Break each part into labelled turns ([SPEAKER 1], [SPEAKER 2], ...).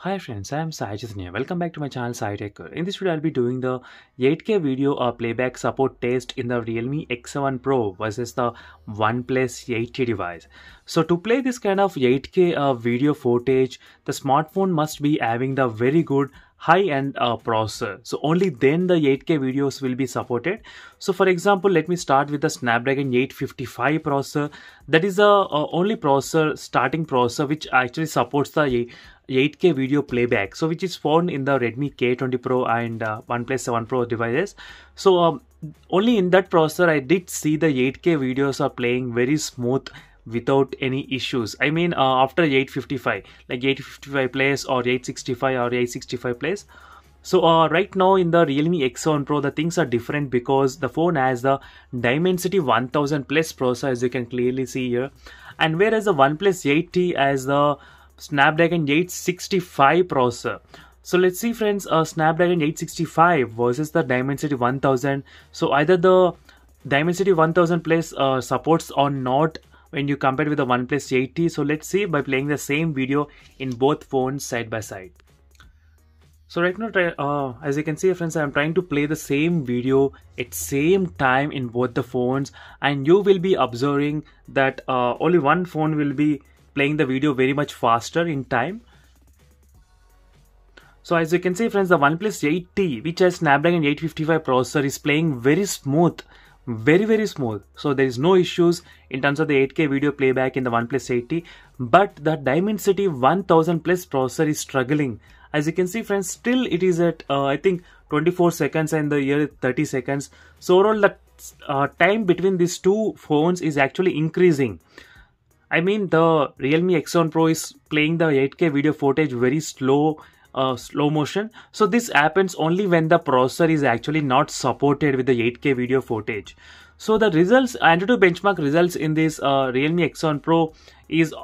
[SPEAKER 1] Hi friends, I am Sai Chaitanya. Welcome back to my channel Sai Tech. In this video, I'll be doing the 8K video playback support test in the Realme X7 Pro versus the OnePlus 8T device. So to play this kind of 8K video footage, the smartphone must be having the very good high-end processor. So only then the 8K videos will be supported. So for example, let me start with the Snapdragon 855 processor. That is the only starting processor which actually supports the 8K video playback, so which is found in the Redmi K20 Pro and OnePlus 7 Pro devices. So only in that processor I did see the 8K videos are playing very smooth without any issues. I mean after 855, like 855 plays or 865 or 865 plays. So right now in the Realme X7 Pro, the things are different because the phone has the Dimensity 1000 plus processor, as you can clearly see here, and whereas the OnePlus 8T has the Snapdragon 865 processor. So let's see friends, Snapdragon 865 versus the Dimensity 1000. So either the Dimensity 1000 plus supports or not when you compare with the OnePlus 8T. So let's see by playing the same video in both phones side by side. So right now, as you can see friends, I am trying to play the same video at same time in both the phones, and you will be observing that only one phone will be playing the video very much faster in time. So as you can see friends, the OnePlus 8T, which has Snapdragon 855 processor, is playing very smooth, very smooth. So there is no issues in terms of the 8K video playback in the OnePlus 8T, but the Dimensity 1000 plus processor is struggling. As you can see friends, still it is at I think 24 seconds and the year 30 seconds. So overall the time between these two phones is actually increasing. I mean the Realme X7 Pro is playing the 8K video footage very slow motion. So this happens only when the processor is actually not supported with the 8K video footage. So the results, Antutu benchmark results in this Realme X7 Pro is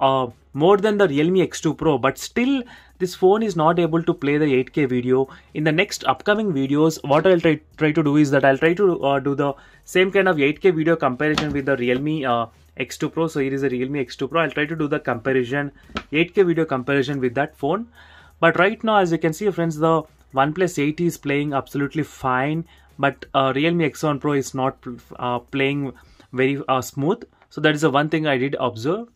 [SPEAKER 1] more than the Realme X2 Pro, but still this phone is not able to play the 8K video. In the next upcoming videos, what I'll try to do is that I'll try to do the same kind of 8K video comparison with the Realme X2 Pro. So here is a Realme X2 Pro. I'll try to do the comparison, 8K video comparison with that phone. But right now, as you can see friends, the OnePlus 8T is playing absolutely fine, but Realme X7 Pro is not playing very smooth. So that is the one thing I did observe.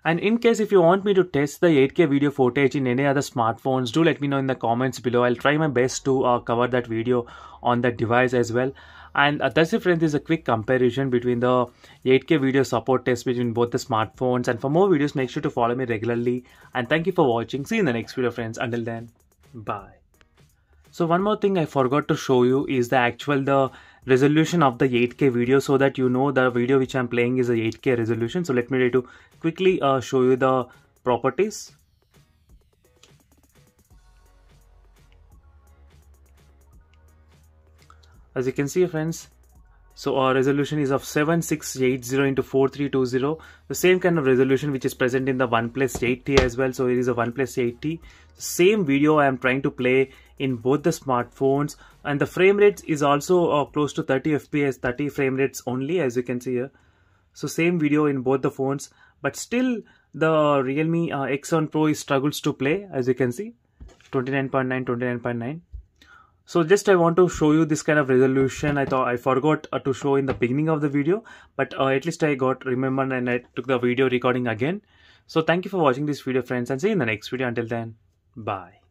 [SPEAKER 1] And in case if you want me to test the 8K video footage in any other smartphones, do let me know in the comments below. I'll try my best to cover that video on that device as well. And that's it friends, this is a quick comparison between the 8K video support test between both the smartphones. And for more videos, make sure to follow me regularly. And thank you for watching. See you in the next video friends. Until then, bye. So one more thing I forgot to show you is the resolution of the 8K video, so that you know the video which I'm playing is a 8K resolution. So let me try to quickly show you the properties. As you can see friends, so our resolution is of 7680 into 4320, the same kind of resolution which is present in the OnePlus 8T as well. So it is a OnePlus 8T. Same video I am trying to play in both the smartphones, and the frame rate is also close to 30 FPS, 30 frame rates only, as you can see here. So same video in both the phones, but still the Realme X7 Pro struggles to play, as you can see, 29.9, 29.9. So just I want to show you this kind of resolution. I thought I forgot to show in the beginning of the video, but at least I got remembered and I took the video recording again. So thank you for watching this video friends, and see you in the next video. Until then, bye.